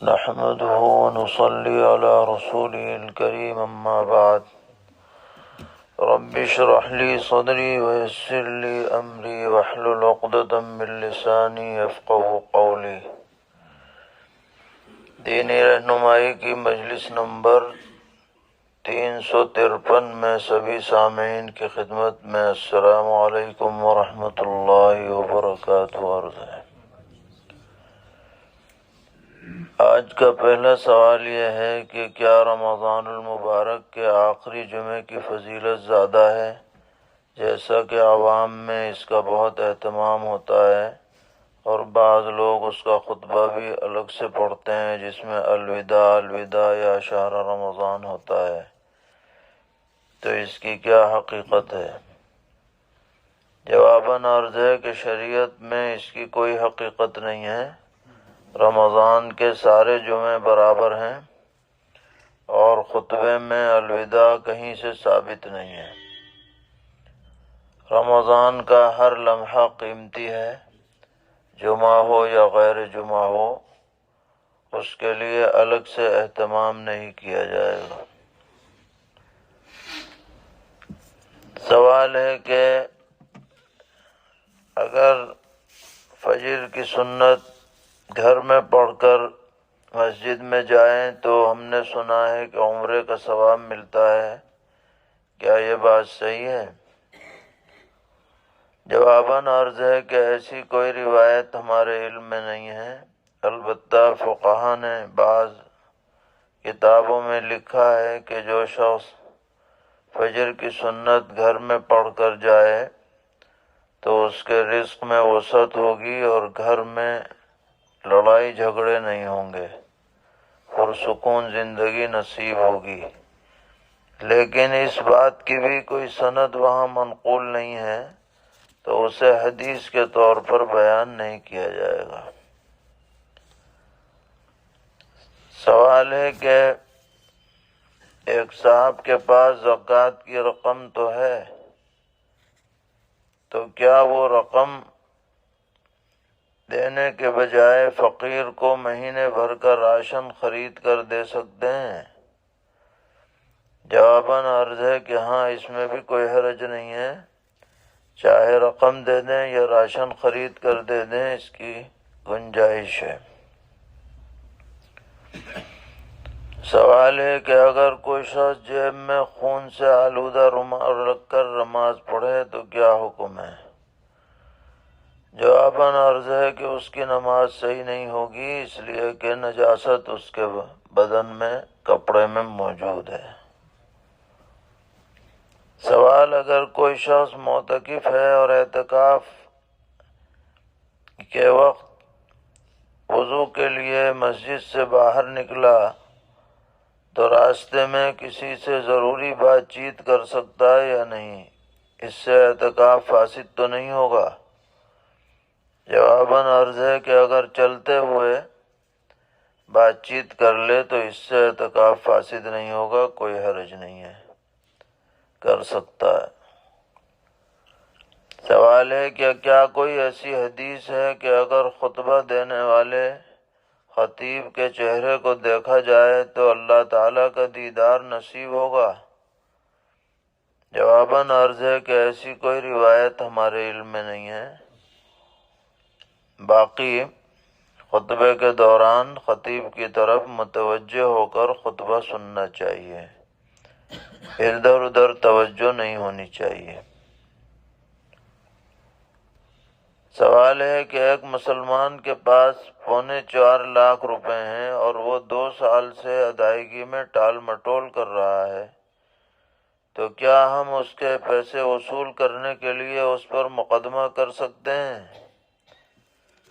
نحمده ونصلي على رسوله الكريم أما بعد رب اشرح لي صدري ويسر لي أمري واحلل عقدة من لساني يفقهوا قولي۔ دینی رہنمائی کی مجلس نمبر 353 میں سبھی سامعین کی خدمت میں السلام علیکم ورحمۃ اللہ وبرکاتہ عرض ہے۔ آج کا پہلا سوال یہ ہے کہ کیا رمضان المبارک کے آخری جمعے کی فضیلت زیادہ ہے، جیسا کہ عوام میں اس کا بہت اہتمام ہوتا ہے اور بعض لوگ اس کا خطبہ بھی الگ سے پڑھتے ہیں جس میں الوداع الوداع یا شہر رمضان ہوتا ہے، تو اس کی کیا حقیقت ہے؟ جواباً عرض ہے کہ شریعت میں اس کی کوئی حقیقت نہیں ہے۔ رمضان کے سارے جمعے برابر ہیں اور خطبے میں الوداع کہیں سے ثابت نہیں ہے۔ رمضان کا ہر لمحہ قیمتی ہے، جمعہ ہو یا غیر جمعہ ہو، اس کے لیے الگ سے اہتمام نہیں کیا جائے گا۔ سوال ہے کہ اگر فجر کی سنت گھر میں پڑھ کر مسجد میں جائیں تو ہم نے سنا ہے کہ عمرے کا ثواب ملتا ہے، کیا یہ بات صحیح ہے؟ جواباً عرض ہے کہ ایسی کوئی روایت ہمارے علم میں نہیں ہے، البتہ فقہا نے بعض کتابوں میں لکھا ہے کہ جو شخص فجر کی سنت گھر میں پڑھ کر جائے تو اس کے رزق میں وسعت ہوگی اور گھر میں لڑائی جھگڑے نہیں ہوں گے اور سکون زندگی نصیب ہوگی، لیکن اس بات کی بھی کوئی سند وہاں منقول نہیں ہے تو اسے حدیث کے طور پر بیان نہیں کیا جائے گا۔ سوال ہے کہ ایک صاحب کے پاس زکوٰۃ کی رقم تو ہے، تو کیا وہ رقم دینے کے بجائے فقیر کو مہینے بھر کا راشن خرید کر دے سکتے ہیں؟ جواباً عرض ہے کہ ہاں، اس میں بھی کوئی حرج نہیں ہے، چاہے رقم دے دیں یا راشن خرید کر دے دیں، اس کی گنجائش ہے۔ سوال ہے کہ اگر کوئی شخص جیب میں خون سے آلودہ رومال رکھ کر نماز پڑھے تو کیا حکم ہے؟ جواباً عرض ہے کہ اس کی نماز صحیح نہیں ہوگی، اس لیے کہ نجاست اس کے بدن میں کپڑے میں موجود ہے۔ سوال، اگر کوئی شخص معتکف ہے اور اعتکاف کے وقت وضو کے لیے مسجد سے باہر نکلا تو راستے میں کسی سے ضروری بات چیت کر سکتا ہے یا نہیں؟ اس سے اعتکاف فاسد تو نہیں ہوگا؟ جواباً عرض ہے کہ اگر چلتے ہوئے بات چیت کر لے تو اس سے اعتکاف فاسد نہیں ہوگا، کوئی حرج نہیں ہے، کر سکتا ہے۔ سوال ہے کہ کیا کوئی ایسی حدیث ہے کہ اگر خطبہ دینے والے خطیب کے چہرے کو دیکھا جائے تو اللہ تعالیٰ کا دیدار نصیب ہوگا؟ جواباً عرض ہے کہ ایسی کوئی روایت ہمارے علم میں نہیں ہے۔ باقی خطبے کے دوران خطیب کی طرف متوجہ ہو کر خطبہ سننا چاہیے، ادھر ادھر توجہ نہیں ہونی چاہیے۔ سوال ہے کہ ایک مسلمان کے پاس 4.25 لاکھ روپے ہیں اور وہ 2 سال سے ادائیگی میں ٹال مٹول کر رہا ہے، تو کیا ہم اس کے پیسے وصول کرنے کے لیے اس پر مقدمہ کر سکتے ہیں؟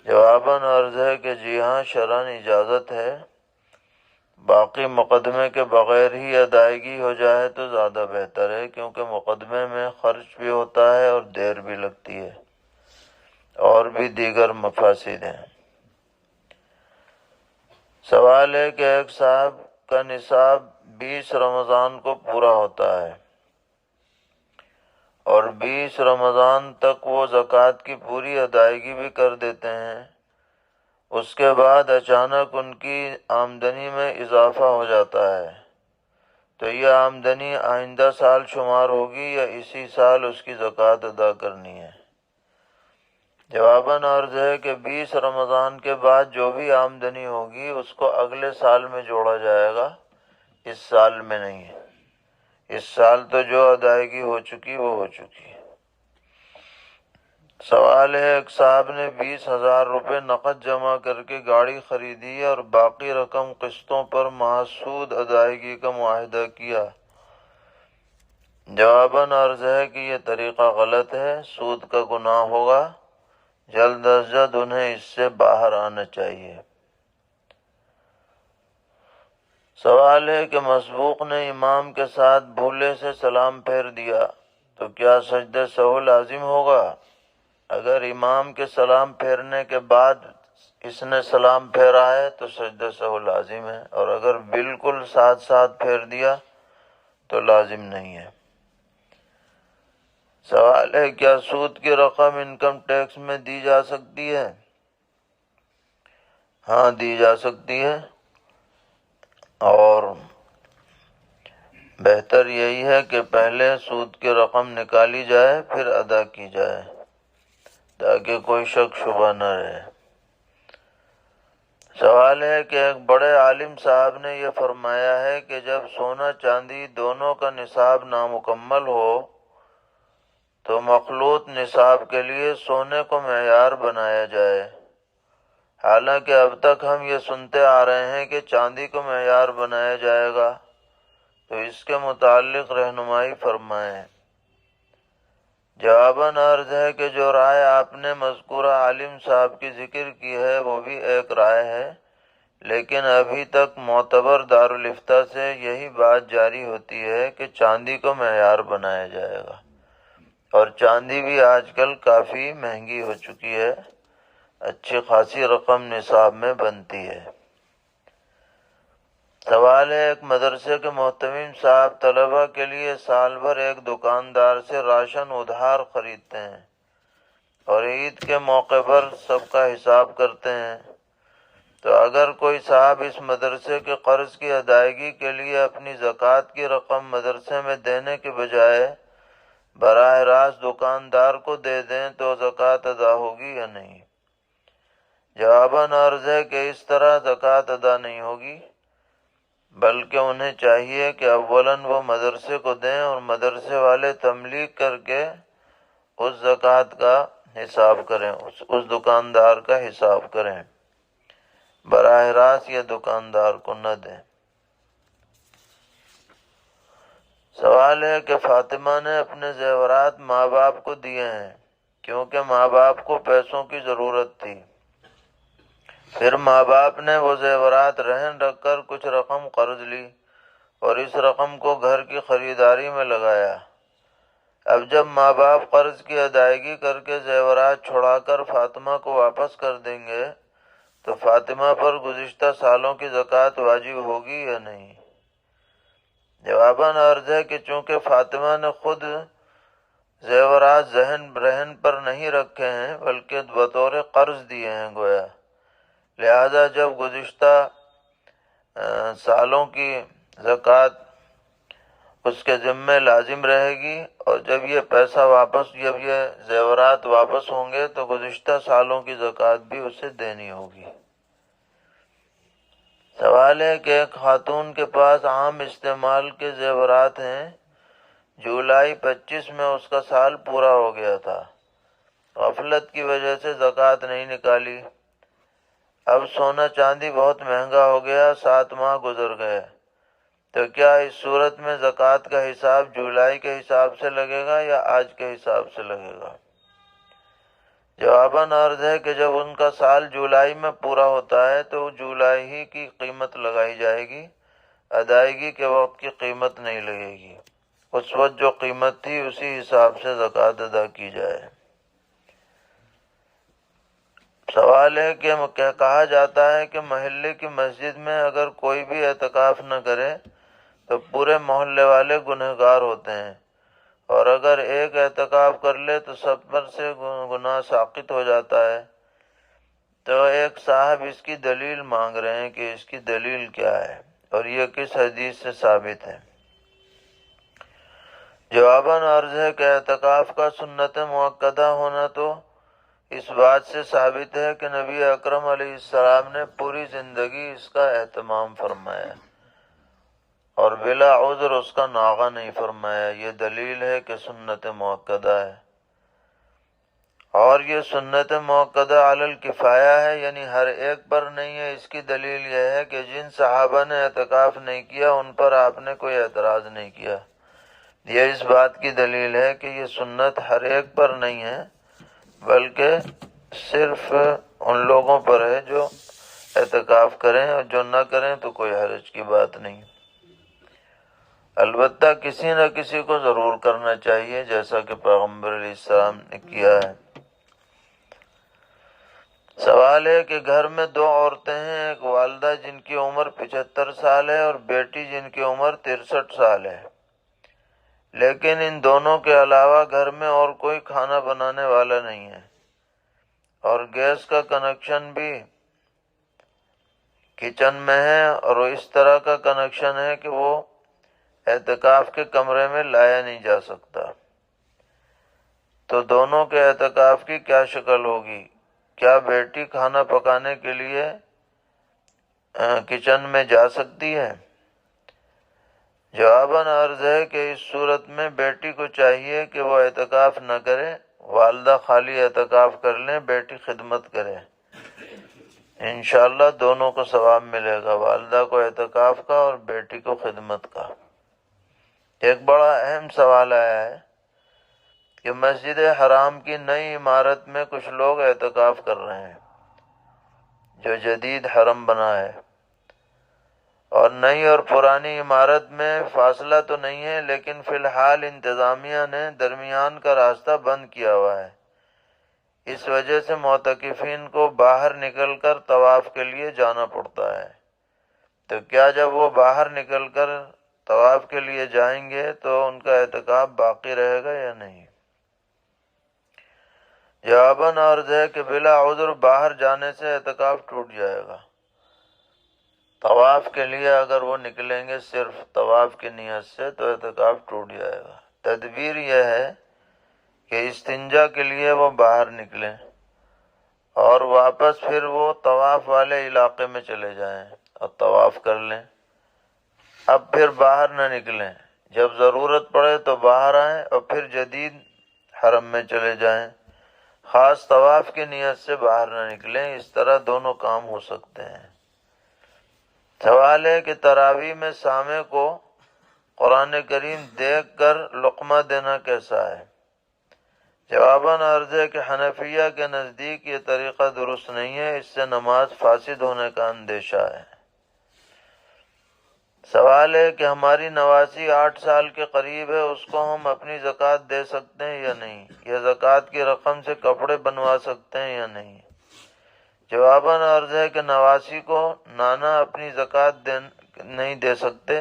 جواباً عرض ہے کہ جی ہاں، شرعاً اجازت ہے، باقی مقدمے کے بغیر ہی ادائیگی ہو جائے تو زیادہ بہتر ہے، کیونکہ مقدمے میں خرچ بھی ہوتا ہے اور دیر بھی لگتی ہے اور بھی دیگر مفاسد ہیں۔ سوال ہے کہ ایک صاحب کا نصاب 20 رمضان کو پورا ہوتا ہے اور 20 رمضان تک وہ زکوٰۃ کی پوری ادائیگی بھی کر دیتے ہیں اس کے بعد اچانک ان کی آمدنی میں اضافہ ہو جاتا ہے، تو یہ آمدنی آئندہ سال شمار ہوگی یا اسی سال اس کی زکوٰۃ ادا کرنی ہے؟ جواباً عرض ہے کہ 20 رمضان کے بعد جو بھی آمدنی ہوگی اس کو اگلے سال میں جوڑا جائے گا، اس سال میں نہیں ہے۔ اس سال تو جو ادائیگی ہو چکی وہ ہو چکی ہے۔ سوال ہے، ایک صاحب نے 20,000 روپے نقد جمع کر کے گاڑی خریدی اور باقی رقم قسطوں پر ماہ ادائیگی کا معاہدہ کیا۔ جواباً عرض ہے کہ یہ طریقہ غلط ہے، سود کا گناہ ہوگا، جلد از جلد انہیں اس سے باہر آنا چاہیے۔ سوال ہے کہ مسبوق نے امام کے ساتھ بھولے سے سلام پھیر دیا تو کیا سجدہ سہو لازم ہوگا؟ اگر امام کے سلام پھیرنے کے بعد اس نے سلام پھیرا ہے تو سجدہ سہو لازم ہے، اور اگر بالکل ساتھ ساتھ پھیر دیا تو لازم نہیں ہے۔ سوال ہے، کیا سود کی رقم انکم ٹیکس میں دی جا سکتی ہے؟ ہاں، دی جا سکتی ہے، اور بہتر یہی ہے کہ پہلے سود کی رقم نکالی جائے پھر ادا کی جائے تاکہ کوئی شک شبہ نہ رہے۔ سوال ہے کہ ایک بڑے عالم صاحب نے یہ فرمایا ہے کہ جب سونا چاندی دونوں کا نصاب نامکمل ہو تو مخلوط نصاب کے لیے سونے کو معیار بنایا جائے۔ حالانکہ اب تک ہم یہ سنتے آ رہے ہیں کہ چاندی کو معیار بنایا جائے گا، تو اس کے متعلق رہنمائی فرمائیں۔ جواباً عرض ہے کہ جو رائے آپ نے مذکورہ عالم صاحب کی ذکر کی ہے وہ بھی ایک رائے ہے، لیکن ابھی تک معتبر دارالافتاء سے یہی بات جاری ہوتی ہے کہ چاندی کو معیار بنایا جائے گا، اور چاندی بھی آج کل کافی مہنگی ہو چکی ہے، اچھی خاصی رقم نصاب میں بنتی ہے۔ سوال ہے، ایک مدرسے کے محتمم صاحب طلبہ کے لیے سال بھر ایک دکاندار سے راشن ادھار خریدتے ہیں اور عید کے موقع پر سب کا حساب کرتے ہیں، تو اگر کوئی صاحب اس مدرسے کے قرض کی ادائیگی کے لیے اپنی زکوٰۃ کی رقم مدرسے میں دینے کے بجائے براہ راست دکاندار کو دے دیں تو زکوٰۃ ادا ہوگی یا نہیں؟ جواباً عرض ہے کہ اس طرح زکوٰۃ ادا نہیں ہوگی، بلکہ انہیں چاہیے کہ اولاً وہ مدرسے کو دیں اور مدرسے والے تملیغ کر کے اس زکوٰۃ کا حساب کریں، اس دکاندار کا حساب کریں، براہ راست یہ دکاندار کو نہ دیں۔ سوال ہے کہ فاطمہ نے اپنے زیورات ماں باپ کو دیے ہیں کیونکہ ماں باپ کو پیسوں کی ضرورت تھی، پھر ماں باپ نے وہ زیورات رہن رکھ کر کچھ رقم قرض لی اور اس رقم کو گھر کی خریداری میں لگایا۔ اب جب ماں باپ قرض کی ادائیگی کر کے زیورات چھڑا کر فاطمہ کو واپس کر دیں گے تو فاطمہ پر گزشتہ سالوں کی زکوٰۃ واجب ہوگی یا نہیں؟ جواباً عرض ہے کہ چونکہ فاطمہ نے خود زیورات رہن پر نہیں رکھے ہیں بلکہ بطور قرض دیے ہیں گویا، لہذا جب گزشتہ سالوں کی زکوٰۃ اس کے ذمے لازم رہے گی، اور جب یہ زیورات واپس ہوں گے تو گزشتہ سالوں کی زکوٰۃ بھی اسے دینی ہوگی۔ سوال ہے کہ ایک خاتون کے پاس عام استعمال کے زیورات ہیں، جولائی 25 میں اس کا سال پورا ہو گیا تھا، غفلت کی وجہ سے زکوٰۃ نہیں نکالی، اب سونا چاندی بہت مہنگا ہو گیا، 7 ماہ گزر گئے، تو کیا اس صورت میں زکوٰۃ کا حساب جولائی کے حساب سے لگے گا یا آج کے حساب سے لگے گا؟ جواباً عرض ہے کہ جب ان کا سال جولائی میں پورا ہوتا ہے تو جولائی ہی کی قیمت لگائی جائے گی، ادائیگی کے وقت کی قیمت نہیں لگے گی، اس وقت جو قیمت تھی اسی حساب سے زکوٰۃ ادا کی جائے۔ سوال ہے کہ کہا جاتا ہے کہ محلے کی مسجد میں اگر کوئی بھی اعتکاف نہ کرے تو پورے محلے والے گنہگار ہوتے ہیں، اور اگر ایک اعتکاف کر لے تو سب پر سے گناہ ساقط ہو جاتا ہے، تو ایک صاحب اس کی دلیل مانگ رہے ہیں کہ اس کی دلیل کیا ہے اور یہ کس حدیث سے ثابت ہے۔ جواباً عرض ہے کہ اعتکاف کا سنت مؤکدہ ہونا تو اس بات سے ثابت ہے کہ نبی اکرم علیہ السلام نے پوری زندگی اس کا اہتمام فرمایا اور بلا عذر اس کا ناغہ نہیں فرمایا۔ یہ دلیل ہے کہ سنت مؤکدہ ہے، اور یہ سنت مؤکدہ علی الکفایہ ہے، یعنی ہر ایک پر نہیں ہے۔ اس کی دلیل یہ ہے کہ جن صحابہ نے اعتکاف نہیں کیا ان پر آپ نے کوئی اعتراض نہیں کیا۔ یہ اس بات کی دلیل ہے کہ یہ سنت ہر ایک پر نہیں ہے، بلکہ صرف ان لوگوں پر ہے جو اعتکاف کریں، اور جو نہ کریں تو کوئی حرج کی بات نہیں۔ البتہ کسی نہ کسی کو ضرور کرنا چاہیے، جیسا کہ پیغمبر علیہ السلام نے کیا ہے۔ سوال ہے کہ گھر میں دو عورتیں ہیں، ایک والدہ جن کی عمر 75 سال ہے اور بیٹی جن کی عمر 63 سال ہے، لیکن ان دونوں کے علاوہ گھر میں اور کوئی کھانا بنانے والا نہیں ہے، اور گیس کا کنیکشن بھی کچن میں ہے، اور اس طرح کا کنیکشن ہے کہ وہ اعتکاف کے کمرے میں لایا نہیں جا سکتا۔ تو دونوں کے اعتکاف کی کیا شکل ہوگی؟ کیا بیٹی کھانا پکانے کے لیے کچن میں جا سکتی ہے؟ جواباً عرض ہے کہ اس صورت میں بیٹی کو چاہیے کہ وہ اعتکاف نہ کرے، والدہ خالی اعتکاف کر لیں، بیٹی خدمت کرے۔ انشاءاللہ دونوں کو ثواب ملے گا، والدہ کو اعتکاف کا اور بیٹی کو خدمت کا۔ ایک بڑا اہم سوال آیا ہے کہ مسجد حرام کی نئی عمارت میں کچھ لوگ اعتکاف کر رہے ہیں، جو جدید حرم بنا ہے، اور نئی اور پرانی عمارت میں فاصلہ تو نہیں ہے، لیکن فی الحال انتظامیہ نے درمیان کا راستہ بند کیا ہوا ہے۔ اس وجہ سے معتکفین کو باہر نکل کر طواف کے لیے جانا پڑتا ہے۔ تو کیا جب وہ باہر نکل کر طواف کے لیے جائیں گے تو ان کا اعتکاف باقی رہے گا یا نہیں؟ جواباً عرض ہے کہ بلا عذر باہر جانے سے اعتکاف ٹوٹ جائے گا۔ طواف کے لیے اگر وہ نکلیں گے صرف طواف کی نیت سے تو اعتکاف ٹوٹ جائے گا۔ تدبیر یہ ہے کہ استنجا کے لیے وہ باہر نکلیں اور واپس پھر وہ طواف والے علاقے میں چلے جائیں اور طواف کر لیں۔ اب پھر باہر نہ نکلیں، جب ضرورت پڑے تو باہر آئیں اور پھر جدید حرم میں چلے جائیں، خاص طواف کی نیت سے باہر نہ نکلیں۔ اس طرح دونوں کام ہو سکتے ہیں۔ سوال ہے کہ تراویح میں سامع کو قرآن کریم دیکھ کر لقمہ دینا کیسا ہے؟ جواباً عرض ہے کہ حنفیہ کے نزدیک یہ طریقہ درست نہیں ہے، اس سے نماز فاسد ہونے کا اندیشہ ہے۔ سوال ہے کہ ہماری نواسی 8 سال کے قریب ہے، اس کو ہم اپنی زکوٰۃ دے سکتے ہیں یا نہیں؟ یا زکوٰۃ کی رقم سے کپڑے بنوا سکتے ہیں یا نہیں؟ جواباً عرض ہے کہ نواسی کو نانا اپنی زکوٰۃ نہیں دے سکتے،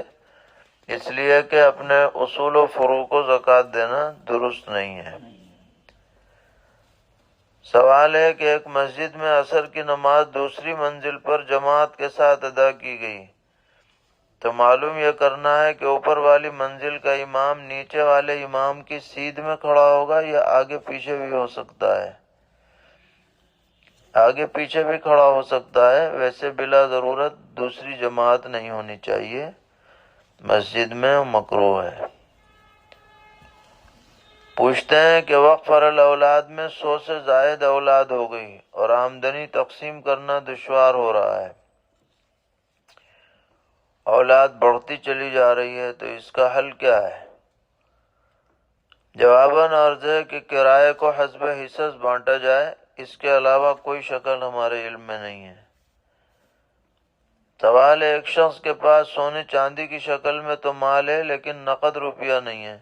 اس لیے کہ اپنے اصول و فروع کو زکوٰۃ دینا درست نہیں ہے۔ سوال ہے کہ ایک مسجد میں عصر کی نماز دوسری منزل پر جماعت کے ساتھ ادا کی گئی، تو معلوم یہ کرنا ہے کہ اوپر والی منزل کا امام نیچے والے امام کی سیدھ میں کھڑا ہوگا یا آگے پیچھے بھی ہو سکتا ہے؟ آگے پیچھے بھی کھڑا ہو سکتا ہے، ویسے بلا ضرورت دوسری جماعت نہیں ہونی چاہیے، مسجد میں مکروہ ہے۔ پوچھتے ہیں کہ وقف الاولاد میں 100 سے زائد اولاد ہو گئی اور آمدنی تقسیم کرنا دشوار ہو رہا ہے، اولاد بڑھتی چلی جا رہی ہے، تو اس کا حل کیا ہے؟ جواباً عرض ہے کہ کرائے کو حسب حصص بانٹا جائے، اس کے علاوہ کوئی شکل ہمارے علم میں نہیں ہے۔ سوال ہے ایک شخص کے پاس سونے چاندی کی شکل میں تو مال ہے لیکن نقد روپیہ نہیں ہے،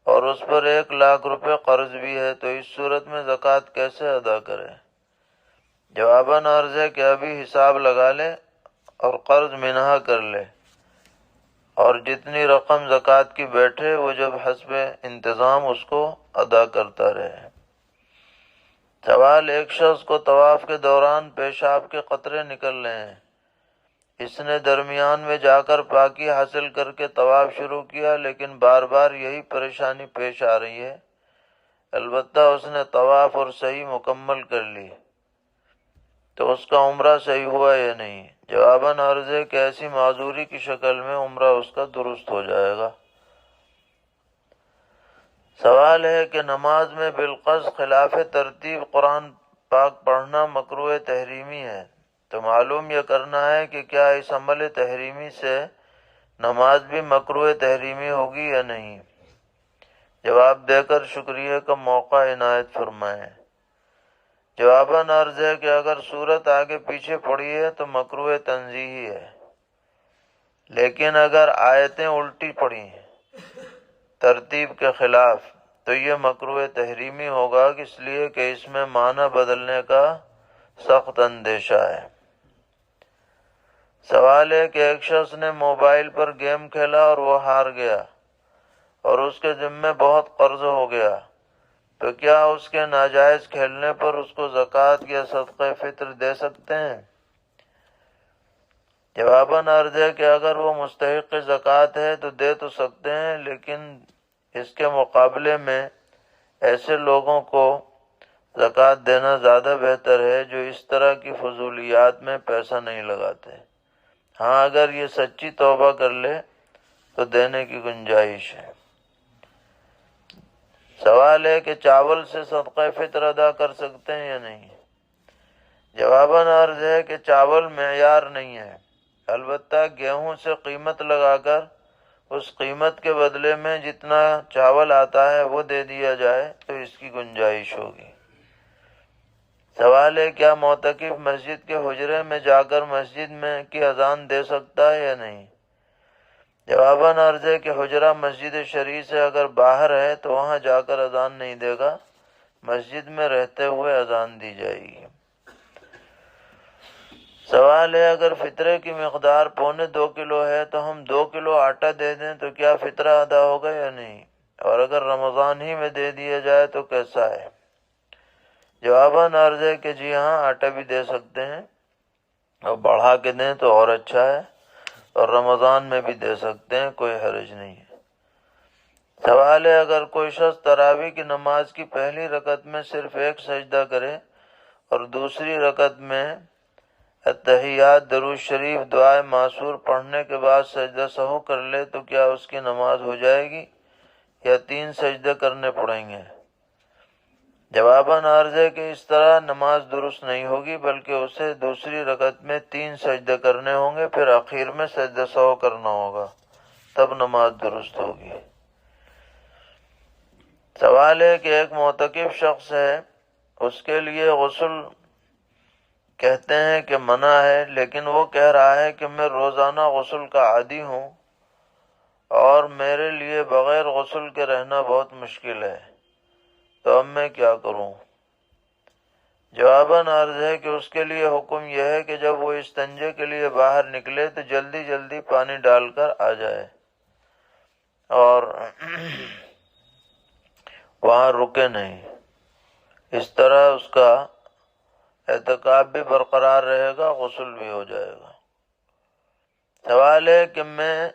اور اس پر 1 لاکھ روپے قرض بھی ہے، تو اس صورت میں زکوٰۃ کیسے ادا کرے؟ جواباً عرض ہے کہ ابھی حساب لگا لے اور قرض منہا کر لے، اور جتنی رقم زکوٰۃ کی بیٹھے وہ جب حسب انتظام اس کو ادا کرتا رہے۔ سوال: ایک شخص کو طواف کے دوران پیشاب کے قطرے نکل رہے ہیں، اس نے درمیان میں جا کر پاکی حاصل کر کے طواف شروع کیا، لیکن بار بار یہی پریشانی پیش آ رہی ہے، البتہ اس نے طواف اور سعی مکمل کر لی، تو اس کا عمرہ صحیح ہوا یا نہیں؟ جواباً عرض ہے کہ ایسی معذوری کی شکل میں عمرہ اس کا درست ہو جائے گا۔ سوال ہے کہ نماز میں بالقصد خلاف ترتیب قرآن پاک پڑھنا مکروہ تحریمی ہے، تو معلوم یہ کرنا ہے کہ کیا اس عمل تحریمی سے نماز بھی مکروہ تحریمی ہوگی یا نہیں؟ جواب دے کر شکریہ کا موقع عنایت فرمائیں۔ جواباً عرض ہے کہ اگر صورت آگے پیچھے پڑی ہے تو مکروہ تنزیہی ہے، لیکن اگر آیتیں الٹی پڑی ہیں ترتیب کے خلاف تو یہ مکروہ تحریمی ہوگا، اس لیے کہ اس میں معنی بدلنے کا سخت اندیشہ ہے۔ سوال ہے کہ ایک شخص نے موبائل پر گیم کھیلا اور وہ ہار گیا اور اس کے ذمے بہت قرض ہو گیا، تو کیا اس کے ناجائز کھیلنے پر اس کو زکوٰۃ یا صدقہ فطر دے سکتے ہیں؟ جواباً عرض ہے کہ اگر وہ مستحق زکوٰۃ ہے تو دے تو سکتے ہیں، لیکن اس کے مقابلے میں ایسے لوگوں کو زکوٰۃ دینا زیادہ بہتر ہے جو اس طرح کی فضولیات میں پیسہ نہیں لگاتے۔ ہاں، اگر یہ سچی توبہ کر لے تو دینے کی گنجائش ہے۔ سوال ہے کہ چاول سے صدقہ فطر ادا کر سکتے ہیں یا نہیں؟ جواباً عرض ہے کہ چاول معیار نہیں ہے، البتہ گیہوں سے قیمت لگا کر اس قیمت کے بدلے میں جتنا چاول آتا ہے وہ دے دیا جائے تو اس کی گنجائش ہوگی۔ سوال ہے کیا معتکف مسجد کے حجرے میں جا کر مسجد میں کی اذان دے سکتا ہے یا نہیں؟ جواباً عرض ہے کہ حجرہ مسجد شریف سے اگر باہر ہے تو وہاں جا کر اذان نہیں دے گا، مسجد میں رہتے ہوئے اذان دی جائے گی۔ سوال ہے اگر فطرے کی مقدار 2.25 کلو ہے تو ہم 2 کلو آٹا دے دیں تو کیا فطرہ ادا ہوگا یا نہیں؟ اور اگر رمضان ہی میں دے دیا جائے تو کیسا ہے؟ جواباً عرض ہے کہ جی ہاں، آٹا بھی دے سکتے ہیں اور بڑھا کے دیں تو اور اچھا ہے، اور رمضان میں بھی دے سکتے ہیں، کوئی حرج نہیں ہے۔ سوال ہے اگر کوئی شخص تراویح کی نماز کی پہلی رکعت میں صرف ایک سجدہ کرے اور دوسری رکعت میں اتحیات، درود شریف، دعائے معصور پڑھنے کے بعد سجدہ سہو کر لے تو کیا اس کی نماز ہو جائے گی یا 3 سجدے کرنے پڑیں گے؟ جواباً عرض ہے کہ اس طرح نماز درست نہیں ہوگی، بلکہ اسے دوسری رکعت میں 3 سجدے کرنے ہوں گے، پھر آخر میں سجدہ سہو کرنا ہوگا، تب نماز درست ہوگی۔ سوال ہے کہ ایک معتکف شخص ہے، اس کے لیے غسل کہتے ہیں کہ منع ہے، لیکن وہ کہہ رہا ہے کہ میں روزانہ غسل کا عادی ہوں اور میرے لیے بغیر غسل کے رہنا بہت مشکل ہے، تو اب میں کیا کروں؟ جواباً عرض ہے کہ اس کے لیے حکم یہ ہے کہ جب وہ استنجے کے لیے باہر نکلے تو جلدی جلدی پانی ڈال کر آ جائے اور وہاں رکے نہیں، اس طرح اس کا اعتکاف بھی برقرار رہے گا، غسل بھی ہو جائے گا۔ سوال ہے کہ میں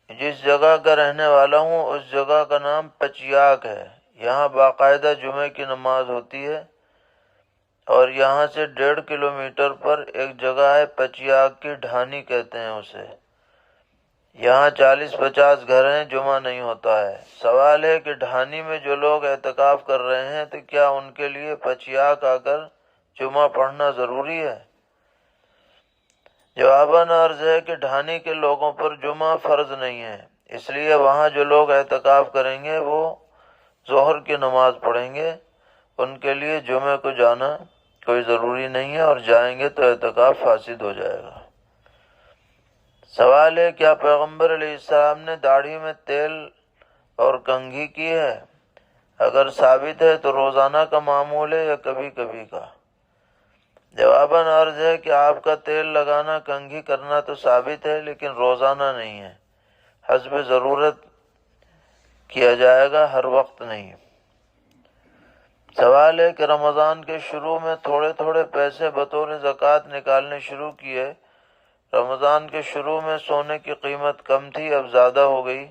جس جگہ کا رہنے والا ہوں اس جگہ کا نام پچیاک ہے، یہاں باقاعدہ جمعے کی نماز ہوتی ہے، اور یہاں سے 1.5 کلومیٹر پر ایک جگہ ہے پچیاک کی ڈھانی کہتے ہیں اسے، یہاں 40-50 گھر ہیں، جمعہ نہیں ہوتا ہے۔ سوال ہے کہ ڈھانی میں جو لوگ اعتکاف کر رہے ہیں تو کیا ان کے لیے پچیاک آ کر جمعہ پڑھنا ضروری ہے؟ جواباً عرض ہے کہ ڈھانی کے لوگوں پر جمعہ فرض نہیں ہے، اس لیے وہاں جو لوگ اعتکاف کریں گے وہ ظہر کی نماز پڑھیں گے، ان کے لیے جمعے کو جانا کوئی ضروری نہیں ہے، اور جائیں گے تو اعتکاف فاسد ہو جائے گا۔ سوال ہے کیا پیغمبر علیہ السلام نے داڑھی میں تیل اور کنگھی کی ہے؟ اگر ثابت ہے تو روزانہ کا معمول ہے یا کبھی کبھی کا؟ جواباً عرض ہے کہ آپ کا تیل لگانا، کنگھی کرنا تو ثابت ہے، لیکن روزانہ نہیں ہے، حسب ضرورت کیا جائے گا، ہر وقت نہیں۔ سوال ہے کہ رمضان کے شروع میں تھوڑے تھوڑے پیسے بطور زکوٰۃ نکالنے شروع کیے، رمضان کے شروع میں سونے کی قیمت کم تھی، اب زیادہ ہو گئی،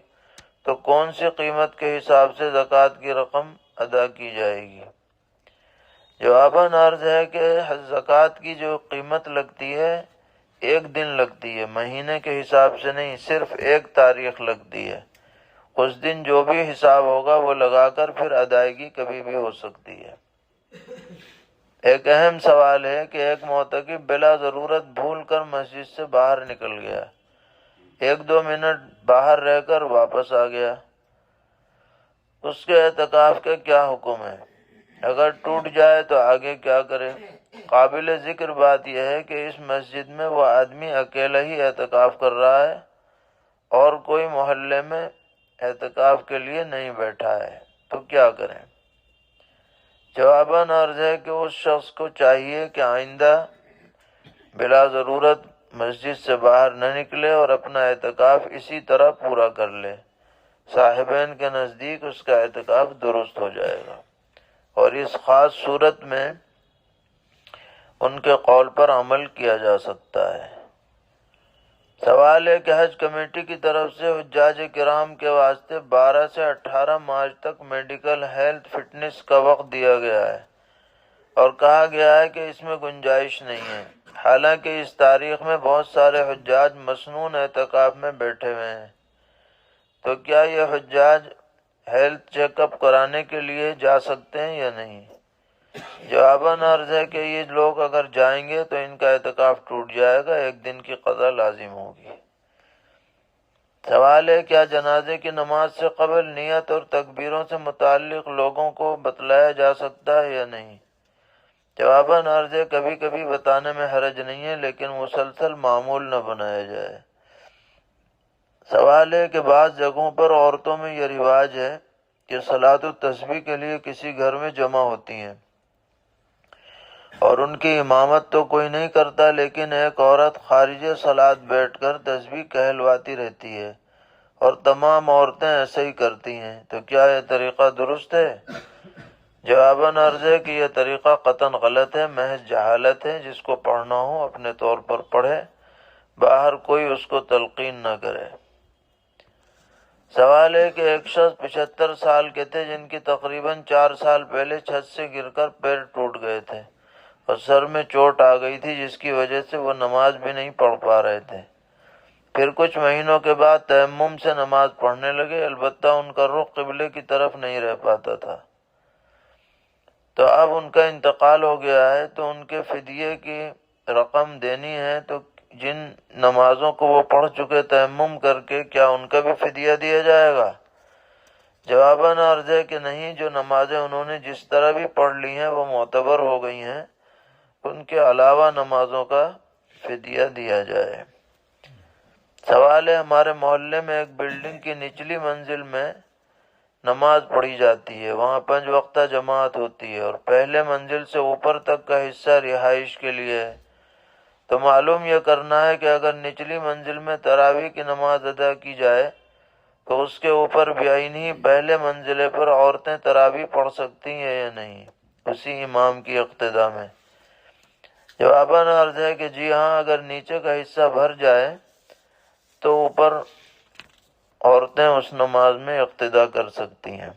تو کون سی قیمت کے حساب سے زکوٰۃ کی رقم ادا کی جائے گی؟ جواباً عرض ہے کہ زکوٰۃ کی جو قیمت لگتی ہے ایک دن لگتی ہے، مہینے کے حساب سے نہیں، صرف ایک تاریخ لگتی ہے۔ اس دن جو بھی حساب ہوگا وہ لگا کر پھر ادائیگی کبھی بھی ہو سکتی ہے۔ ایک اہم سوال ہے کہ ایک معتکف بلا ضرورت بھول کر مسجد سے باہر نکل گیا، 1-2 منٹ باہر رہ کر واپس آ گیا، اس کے اعتکاف کا کیا حکم ہے؟ اگر ٹوٹ جائے تو آگے کیا کرے؟ قابل ذکر بات یہ ہے کہ اس مسجد میں وہ آدمی اکیلا ہی اعتکاف کر رہا ہے اور کوئی محلے میں اعتکاف کے لیے نہیں بیٹھا ہے، تو کیا کریں؟ جواباً عرض ہے کہ اس شخص کو چاہیے کہ آئندہ بلا ضرورت مسجد سے باہر نہ نکلے اور اپنا اعتکاف اسی طرح پورا کر لے، صاحبین کے نزدیک اس کا اعتکاف درست ہو جائے گا، اور اس خاص صورت میں ان کے قول پر عمل کیا جا سکتا ہے۔ سوال ہے کہ حج کمیٹی کی طرف سے حجاج کرام کے واسطے 12 سے 18 مارچ تک میڈیکل ہیلتھ فٹنس کا وقت دیا گیا ہے اور کہا گیا ہے کہ اس میں گنجائش نہیں ہے، حالانکہ اس تاریخ میں بہت سارے حجاج مسنون اعتکاف میں بیٹھے ہوئے ہیں، تو کیا یہ حجاج ہیلتھ چیک اپ کرانے کے لیے جا سکتے ہیں یا نہیں؟ جواباً عرض ہے کہ یہ لوگ اگر جائیں گے تو ان کا اعتکاف ٹوٹ جائے گا، ایک دن کی قضا لازم ہوگی۔ سوال ہے کیا جنازے کی نماز سے قبل نیت اور تکبیروں سے متعلق لوگوں کو بتلایا جا سکتا ہے یا نہیں؟ جواباً عرض ہے کبھی کبھی بتانے میں حرج نہیں ہے، لیکن مسلسل معمول نہ بنایا جائے۔ سوال ہے کہ بعض جگہوں پر عورتوں میں یہ رواج ہے کہ صلاۃ التسبیح کے لیے کسی گھر میں جمع ہوتی ہیں اور ان کی امامت تو کوئی نہیں کرتا، لیکن ایک عورت خارج صلاۃ بیٹھ کر تسبیح کہلواتی رہتی ہے اور تمام عورتیں ایسے ہی کرتی ہیں، تو کیا یہ طریقہ درست ہے؟ جواباً عرض ہے کہ یہ طریقہ قطعاً غلط ہے، محض جہالت ہے، جس کو پڑھنا ہو اپنے طور پر پڑھے، باہر کوئی اس کو تلقین نہ کرے۔ سوال ہے کہ ایک شخص 75 سال کے تھے جن کی تقریباً 4 سال پہلے چھت سے گر کر پیر ٹوٹ گئے تھے اور سر میں چوٹ آ گئی تھی، جس کی وجہ سے وہ نماز بھی نہیں پڑھ پا رہے تھے۔ پھر کچھ مہینوں کے بعد تیمم سے نماز پڑھنے لگے، البتہ ان کا رخ قبلے کی طرف نہیں رہ پاتا تھا، تو اب ان کا انتقال ہو گیا ہے، تو ان کے فدیے کی رقم دینی ہے، تو جن نمازوں کو وہ پڑھ چکے تیمم کر کے، کیا ان کا بھی فدیہ دیا جائے گا؟ جواباً عرض ہے کہ نہیں، جو نمازیں انہوں نے جس طرح بھی پڑھ لی ہیں وہ معتبر ہو گئی ہیں، ان کے علاوہ نمازوں کا فدیہ دیا جائے۔ سوال ہے ہمارے محلے میں ایک بلڈنگ کی نچلی منزل میں نماز پڑھی جاتی ہے، وہاں 5 وقتہ جماعت ہوتی ہے اور پہلے منزل سے اوپر تک کا حصہ رہائش کے لیے ہے، تو معلوم یہ کرنا ہے کہ اگر نچلی منزل میں تراویح کی نماز ادا کی جائے تو اس کے اوپر بعین ہی پہلے منزلے پر عورتیں تراویح پڑھ سکتی ہیں یا نہیں، اسی امام کی اقتداء میں؟ جواباً عرض ہے کہ جی ہاں، اگر نیچے کا حصہ بھر جائے تو اوپر عورتیں اس نماز میں اقتداء کر سکتی ہیں۔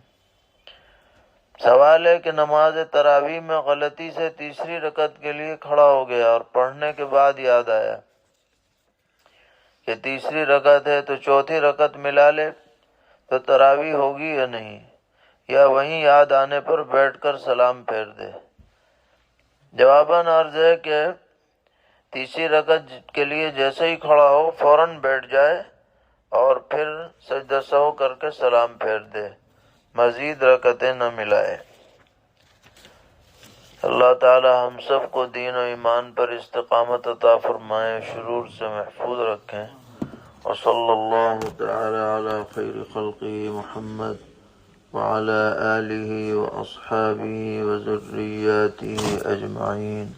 سوال ہے کہ نماز تراویح میں غلطی سے تیسری رکعت کے لیے کھڑا ہو گیا اور پڑھنے کے بعد یاد آیا کہ تیسری رکعت ہے تو چوتھی رکعت ملا لے، تو تراویح ہوگی یا نہیں، یا وہیں یاد آنے پر بیٹھ کر سلام پھیر دے؟ جواباً عرض ہے کہ تیسری رکعت کے لیے جیسے ہی کھڑا ہو فوراً بیٹھ جائے اور پھر سجدہ سہو کر کے سلام پھیر دے، مزید رکعتیں نہ ملائے۔ اللہ تعالی ہم سب کو دین و ایمان پر استقامت عطا فرمائے، شرور سے محفوظ رکھیں، وصلی اللہ تعالی علی خیر خلقہ محمد وعلی آلہ واصحابہ وذریاتہ اجمعین۔